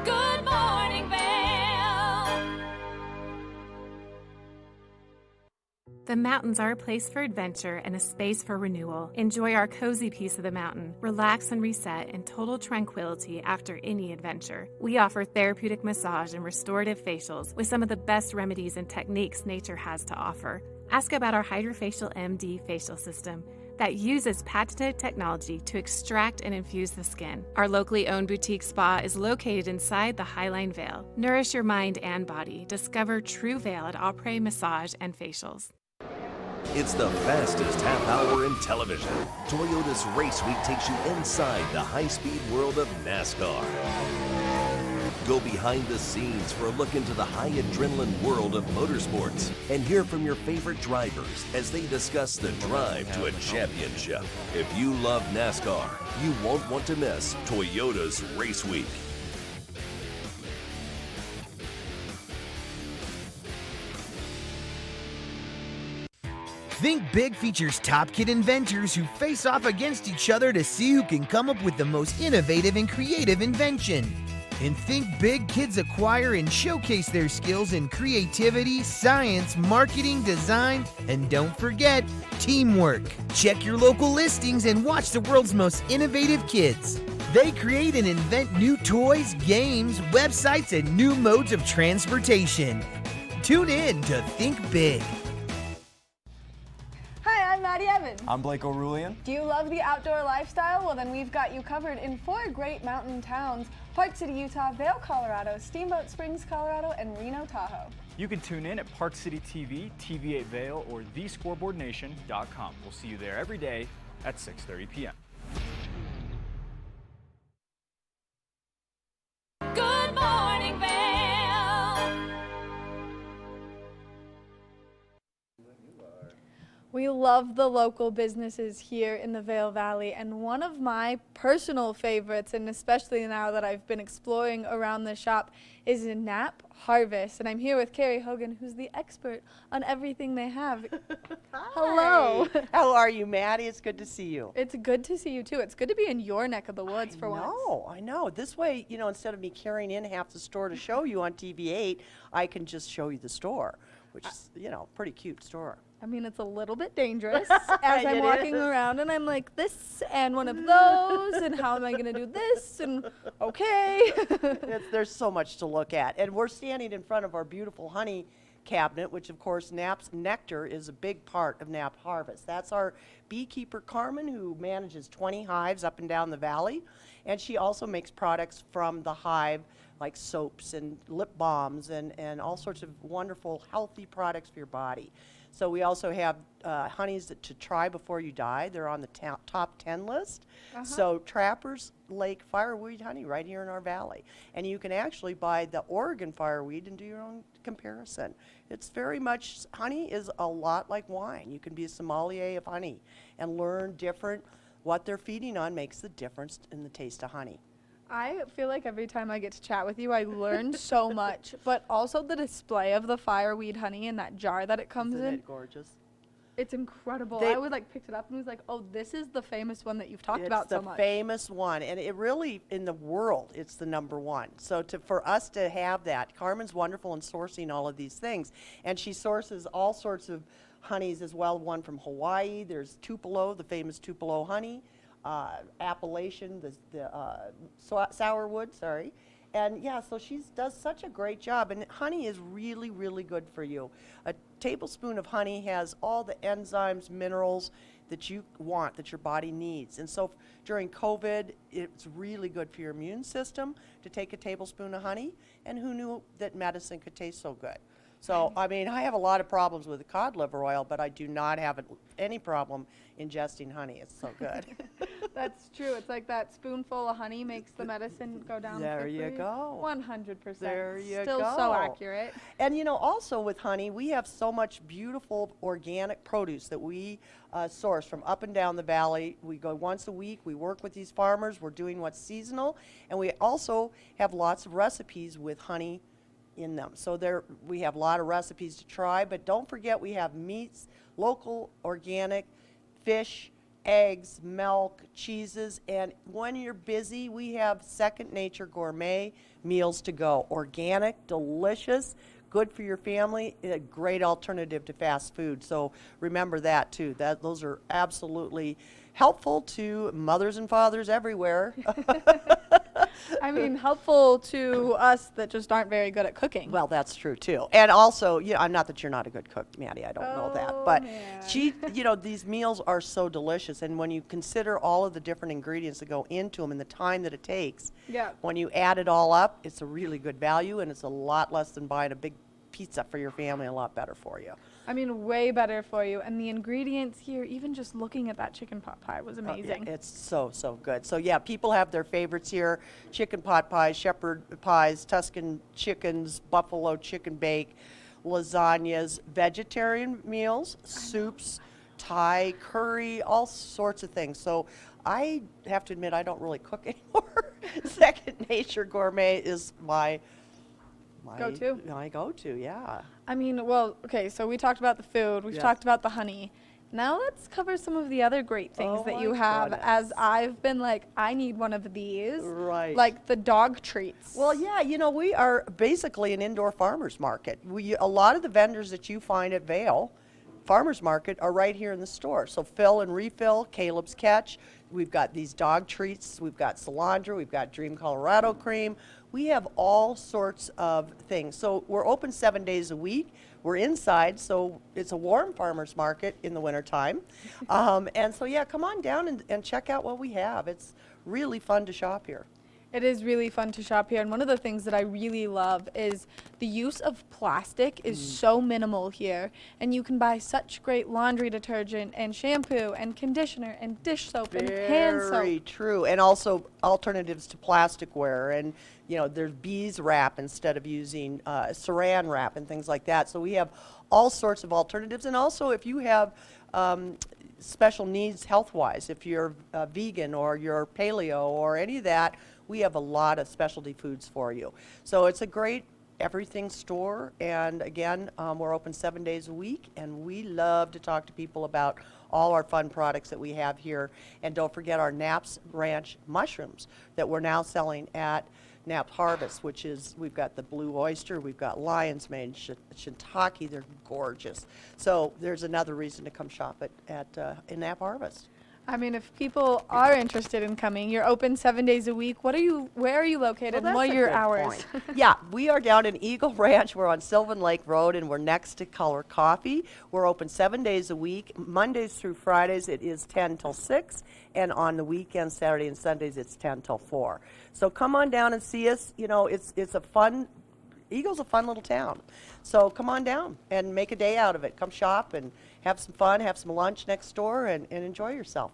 Good morning, Vail. The mountains are a place for adventure and a space for renewal. Enjoy our cozy piece of the mountain. Relax and reset in total tranquility after any adventure. We offer therapeutic massage and restorative facials with some of the best remedies and techniques nature has to offer. Ask about our Hydrofacial MD facial system that uses patented technology to extract and infuse the skin. Our locally owned boutique spa is located inside the Highline Vail. Nourish your mind and body. Discover true Vail at Après Massage and Facials. It's the fastest half hour in television. Toyota's Race Week takes you inside the high-speed world of NASCAR. Go behind the scenes for a look into the high adrenaline world of motorsports and hear from your favorite drivers as they discuss the drive to a championship. If you love NASCAR, you won't want to miss Toyota's Race Week. Think Big features top kid inventors who face off against each other to see who can come up with the most innovative and creative invention. In Think Big, kids acquire and showcase their skills in creativity, science, marketing, design, and don't forget, teamwork. Check your local listings and watch the world's most innovative kids. They create and invent new toys, games, websites, and new modes of transportation. Tune in to Think Big. Hi, I'm Maddie Evans. I'm Blake O'Rulian. Do you love the outdoor lifestyle? Well, then we've got you covered in 4 great mountain towns: Park City, Utah, Vail, Colorado, Steamboat Springs, Colorado, and Reno, Tahoe. You can tune in at Park City TV, TV8 Vail, or thescoreboardnation.com. We'll see you there every day at 6:30 p.m. Good morning, Vail. We love the local businesses here in the Vail Valley, and one of my personal favorites, and especially now that I've been exploring around the shop, is Nap Harvest. And I'm here with Carrie Hogan, who's the expert on everything they have. Hello. How are you, Maddie? It's good to see you. It's good to see you too. It's good to be in your neck of the woods for once. I know. This way, you know, instead of me carrying in half the store to show you on TV8, I can just show you the store, which is, you know, pretty cute store. I mean, it's a little bit dangerous as I'm walking around and I'm like, this and one of those, and how am I going to do this? And okay. There's so much to look at. And we're standing in front of our beautiful honey cabinet, which of course Nap's nectar is a big part of Nap Harvest. That's our beekeeper Carmen, who manages 20 hives up and down the valley. And she also makes products from the hive like soaps and lip balms and all sorts of wonderful, healthy products for your body. So we also have honeys to try before you die. They're on the top 10 list. So Trappers Lake fireweed honey right here in our valley. And you can actually buy the Oregon fireweed and do your own comparison. It's very much, honey is a lot like wine. You can be a sommelier of honey and learn different, what they're feeding on makes the difference in the taste of honey. I feel like every time I get to chat with you, I learn so much, but also the display of the fireweed honey in that jar that it comes in. Isn't it gorgeous? It's incredible. I would like picked it up and was like, oh, this is the famous one that you've talked about so much. It's the famous one, and it really, in the world, it's the #1. So for us to have that, Carmen's wonderful in sourcing all of these things, and she sources all sorts of honeys as well. One from Hawaii, there's Tupelo, the famous Tupelo honey. Appellation, the sourwood, sorry. And yeah, so she does such a great job. And honey is really, really good for you. A tablespoon of honey has all the enzymes, minerals that you want, that your body needs. And so during COVID, it's really good for your immune system to take a tablespoon of honey. And who knew that medicine could taste so good? So, I mean, I have a lot of problems with the cod liver oil, but I do not have any problem ingesting honey. It's so good. That's true. It's like that spoonful of honey makes the medicine go down There quickly. you go. 100%. There you Still go. so accurate. And you know, also with honey, we have so much beautiful organic produce that we source from up and down the valley. We go once a week. We work with these farmers. We're doing what's seasonal. And we also have lots of recipes with honey in them. So we have a lot of recipes to try, but don't forget we have meats, local, organic, fish, eggs, milk, cheeses, and when you're busy, we have Second Nature gourmet meals to go. Organic, delicious, good for your family, a great alternative to fast food. So remember that too. Those are absolutely helpful to mothers and fathers everywhere. I mean, helpful to us that just aren't very good at cooking. Well, that's true too. And also, I'm not that you're not a good cook, Maddie, I don't know that. But these meals are so delicious. And when you consider all of the different ingredients that go into them and the time that it takes, when you add it all up, it's a really good value and it's a lot less than buying a big pizza for your family, a lot better for you. I mean, way better for you. And the ingredients here, even just looking at that chicken pot pie was amazing. Yeah, it's so, so good. So yeah, people have their favorites here. Chicken pot pies, shepherd pies, Tuscan chickens, buffalo chicken bake, lasagnas, vegetarian meals, soups, Thai, curry, all sorts of things. So I have to admit, I don't really cook anymore. Second Nature Gourmet is my go-to? My go-to, yeah. I mean, well, okay, so we talked about the food. We've talked about the honey. Now let's cover some of the other great things that you have, as I've been like, I need one of these. Right. Like the dog treats. Well, yeah, we are basically an indoor farmer's market. A lot of the vendors that you find at Vail Farmers Market are right here in the store. So fill and refill, Caleb's Catch. We've got these dog treats. We've got cilantro. We've got Dream Colorado cream. We have all sorts of things. So we're open 7 days a week. We're inside, so it's a warm farmer's market in the wintertime. And so, yeah, come on down and check out what we have. It's really fun to shop here. It is really fun to shop here, and one of the things that I really love is the use of plastic is so minimal here, and you can buy such great laundry detergent and shampoo and conditioner and dish soap and hand soap. Very true, and also alternatives to plasticware, and there's beeswrap instead of using saran wrap and things like that. So we have all sorts of alternatives, and also if you have special needs health-wise, if you're vegan or you're paleo or any of that, we have a lot of specialty foods for you. So it's a great everything store, and again, we're open 7 days a week, and we love to talk to people about all our fun products that we have here. And don't forget our Knapp's Ranch mushrooms that we're now selling at Knapp's Harvest, which is, we've got the blue oyster, we've got lion's mane, shiitake, they're gorgeous. So there's another reason to come shop in Knapp's Harvest. I mean, if people are interested in coming, you're open 7 days a week. Where are you located? Well, and what that's are a your good hours? point. Yeah, we are down in Eagle Ranch. We're on Sylvan Lake Road, and we're next to Color Coffee. We're open 7 days a week. Mondays through Fridays, it is 10 till 6, and on the weekends, Saturday and Sundays, it's 10 till 4. So come on down and see us. You know, it's a fun. Eagle's a fun little town. So come on down and make a day out of it. Come shop and have some fun, have some lunch next door, and enjoy yourself.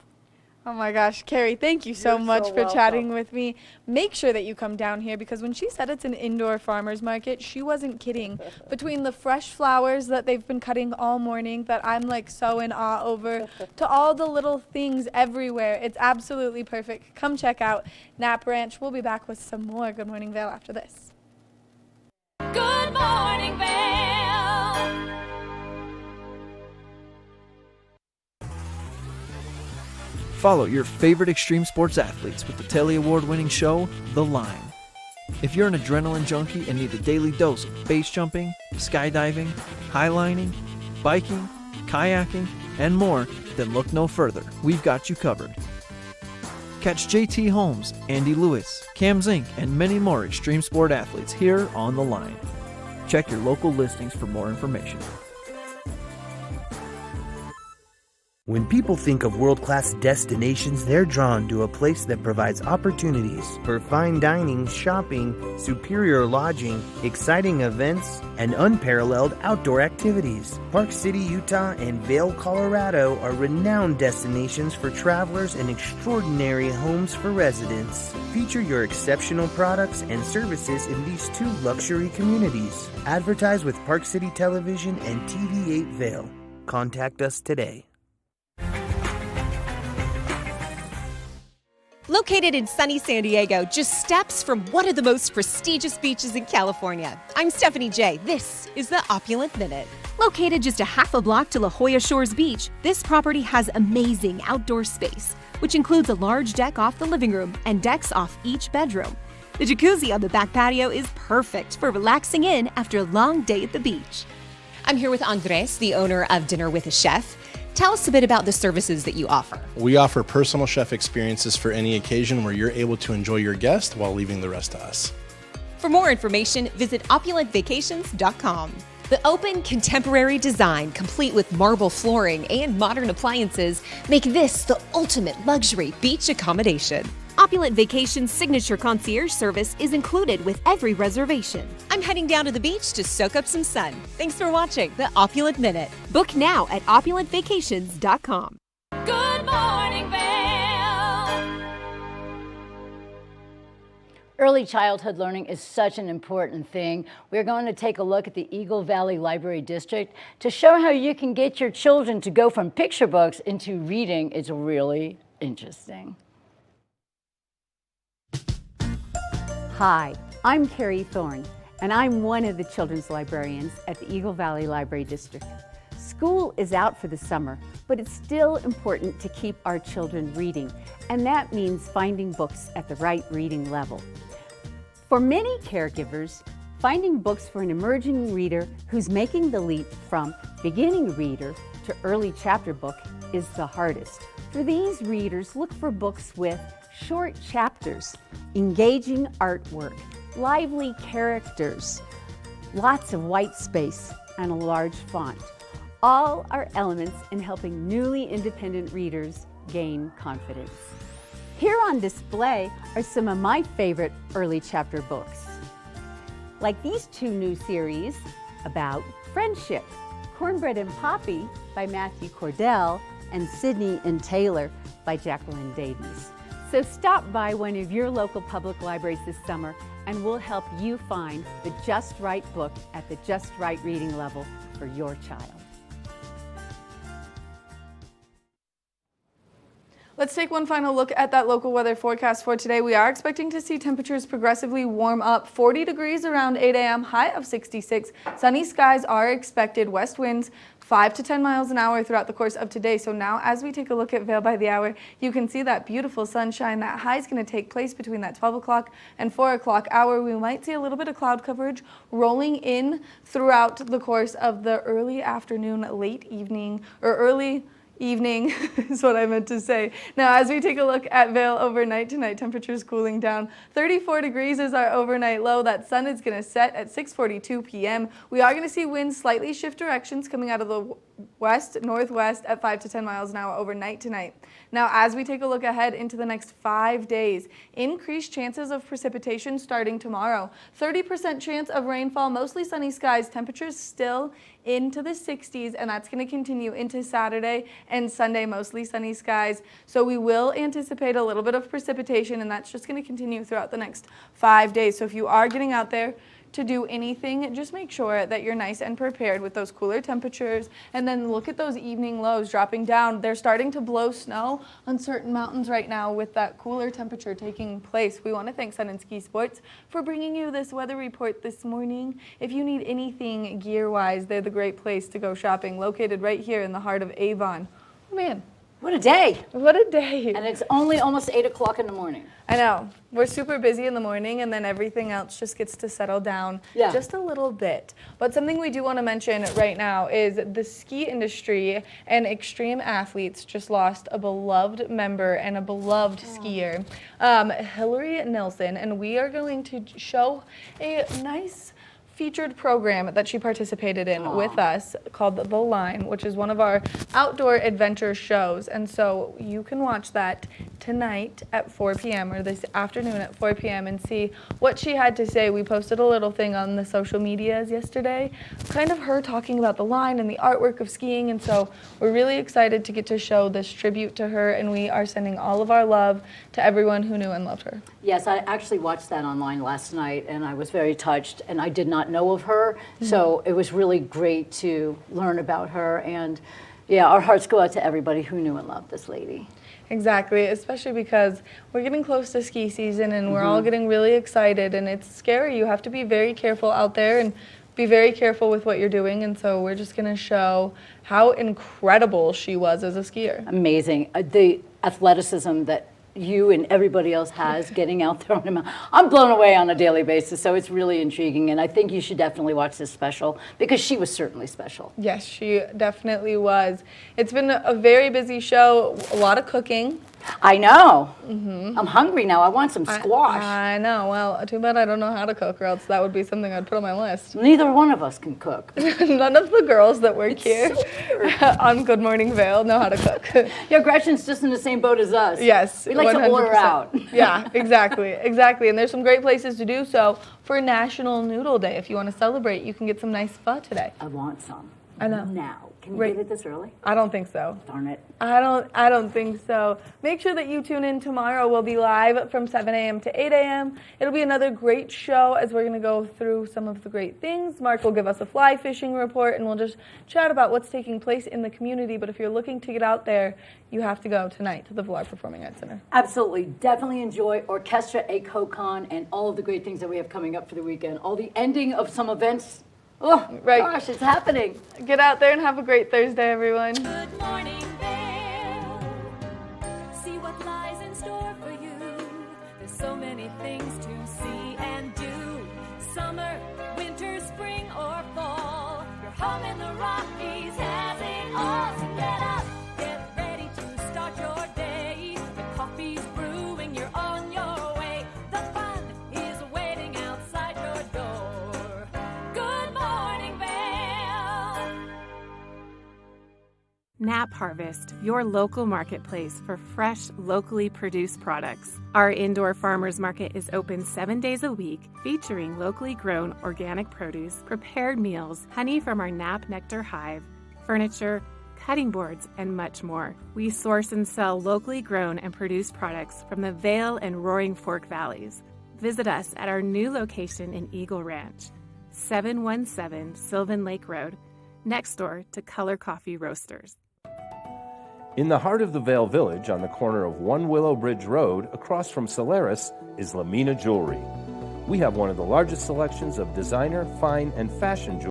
Oh my gosh, Carrie, thank you so You're much so for chatting welcome. with me. Make sure that you come down here because when she said it's an indoor farmer's market, she wasn't kidding. Between the fresh flowers that they've been cutting all morning that I'm like so in awe over, to all the little things everywhere, it's absolutely perfect. Come check out Knapp Ranch. We'll be back with some more Good Morning Vail after this. Good morning, Vail. Follow your favorite extreme sports athletes with the Telly Award-winning show, The Line. If you're an adrenaline junkie and need a daily dose of base jumping, skydiving, highlining, biking, kayaking, and more, then look no further. We've got you covered. Catch JT Holmes, Andy Lewis, Cam Zink, and many more extreme sport athletes here on The Line. Check your local listings for more information. When people think of world-class destinations, they're drawn to a place that provides opportunities for fine dining, shopping, superior lodging, exciting events, and unparalleled outdoor activities. Park City, Utah, and Vail, Colorado are renowned destinations for travelers and extraordinary homes for residents. Feature your exceptional products and services in these two luxury communities. Advertise with Park City Television and TV8 Vail. Contact us today. Located in sunny San Diego, just steps from one of the most prestigious beaches in California. I'm Stephanie J. This is the Opulent Minute. Located just a half a block to La Jolla Shores Beach, this property has amazing outdoor space, which includes a large deck off the living room and decks off each bedroom. The jacuzzi on the back patio is perfect for relaxing in after a long day at the beach. I'm here with Andres, the owner of Dinner with a Chef. Tell us a bit about the services that you offer. We offer personal chef experiences for any occasion where you're able to enjoy your guest while leaving the rest to us. For more information, visit opulentvacations.com. The open, contemporary design, complete with marble flooring and modern appliances, make this the ultimate luxury beach accommodation. Opulent Vacations' signature concierge service is included with every reservation. I'm heading down to the beach to soak up some sun. Thanks for watching the Opulent Minute. Book now at opulentvacations.com. Good morning, Vail. Early childhood learning is such an important thing. We're going to take a look at the Eagle Valley Library District to show how you can get your children to go from picture books into reading. It's really interesting. Hi, I'm Carrie Thorne, and I'm one of the children's librarians at the Eagle Valley Library District. School is out for the summer, but it's still important to keep our children reading, and that means finding books at the right reading level. For many caregivers, finding books for an emerging reader who's making the leap from beginning reader to early chapter book is the hardest. For these readers, look for books with short chapters, engaging artwork, lively characters, lots of white space, and a large font. All are elements in helping newly independent readers gain confidence. Here on display are some of my favorite early chapter books, like these two new series about friendship, Cornbread and Poppy by Matthew Cordell and Sydney and Taylor by Jacqueline Davies. So stop by one of your local public libraries this summer and we'll help you find the just right book at the just right reading level for your child. Let's take one final look at that local weather forecast for today. We are expecting to see temperatures progressively warm up. 40 degrees around 8 a.m., high of 66. Sunny skies are expected. West winds 5 to 10 miles an hour throughout the course of today. So now as we take a look at Vail by the hour, you can see that beautiful sunshine. That high is going to take place between that 12 o'clock and 4 o'clock hour. We might see a little bit of cloud coverage rolling in throughout the course of the early afternoon, late evening, or early evening is what I meant to say. Now, as we take a look at Vail overnight tonight, temperatures cooling down. 34 degrees is our overnight low. That sun is going to set at 6:42 p.m. We are going to see winds slightly shift directions coming out of the west, northwest at 5 to 10 miles an hour overnight tonight. Now, as we take a look ahead into the next 5 days, increased chances of precipitation starting tomorrow. 30% chance of rainfall, mostly sunny skies, temperatures still into the 60s, and that's going to continue into Saturday and Sunday, mostly sunny skies. So we will anticipate a little bit of precipitation, and that's just going to continue throughout the next 5 days. So if you are getting out there to do anything, just make sure that you're nice and prepared with those cooler temperatures. And then look at those evening lows dropping down. They're starting to blow snow on certain mountains right now with that cooler temperature taking place. We want to thank Sun and Ski Sports for bringing you this weather report this morning. If you need anything gear-wise, they're the great place to go shopping, located right here in the heart of Avon. Oh, man. What a day. What a day. And it's only almost 8 o'clock in the morning. I know. We're super busy in the morning, and then everything else just gets to settle down just a little bit. But something we do want to mention right now is the ski industry and extreme athletes just lost a beloved member and a beloved skier, Hillary Nelson, and we are going to show a nice featured program that she participated in with us called The Line, which is one of our outdoor adventure shows. And so you can watch that tonight at 4 p.m. or this afternoon at 4 p.m. and see what she had to say. We posted a little thing on the social medias yesterday, kind of her talking about The Line and the artwork of skiing. And so we're really excited to get to show this tribute to her, and we are sending all of our love to everyone who knew and loved her. Yes, I actually watched that online last night, and I was very touched, and I did not know of her, so it was really great to learn about her. And yeah, our hearts go out to everybody who knew and loved this lady. Exactly, especially because we're getting close to ski season, and we're all getting really excited, and it's scary. You have to be very careful out there and be very careful with what you're doing, and so we're just going to show how incredible she was as a skier. Amazing. The athleticism that you and everybody else has getting out there on the mountain. I'm blown away on a daily basis, so it's really intriguing, and I think you should definitely watch this special because she was certainly special. Yes, she definitely was. It's been a very busy show, a lot of cooking. I know. I'm hungry now. I want some squash. I know. Well, too bad I don't know how to cook, or else that would be something I'd put on my list. Neither one of us can cook. None of the girls that work here on Good Morning Vail know how to cook. Yeah, Gretchen's just in the same boat as us. Yes, we like 100%. To order out. Yeah, exactly. And there's some great places to do so for National Noodle Day. If you want to celebrate, you can get some nice pho today. I want some. I know. Now. Can you get it this early? I don't think so. Darn it. I don't think so. Make sure that you tune in tomorrow. We'll be live from 7 a.m. to 8 a.m. It'll be another great show as we're going to go through some of the great things. Mark will give us a fly fishing report, and we'll just chat about what's taking place in the community. But if you're looking to get out there, you have to go tonight to the Villar Performing Arts Center. Absolutely. Definitely enjoy Orchestra A Cocon and all of the great things that we have coming up for the weekend. All the ending of some events. Oh, right. Gosh, it's happening. Get out there and have a great Thursday, everyone. Good morning, Vail. See what lies in store for you. There's so many things to see and do. Summer, winter, spring, or fall. Your home in the Rockies has it all. So get up, get ready to start your day. The coffee's brewing, you're on your way. The fun is waiting outside your door. Nap Harvest, your local marketplace for fresh, locally produced products. Our indoor farmers market is open 7 days a week, featuring locally grown organic produce, prepared meals, honey from our Nap Nectar hive, furniture, cutting boards, and much more. We source and sell locally grown and produced products from the Vail and Roaring Fork Valleys. Visit us at our new location in Eagle Ranch, 717 Sylvan Lake Road, next door to Color Coffee Roasters. In the heart of the Vail Village, on the corner of One Willow Bridge Road, across from Solaris, is Lamina Jewelry. We have one of the largest selections of designer, fine, and fashion jewelry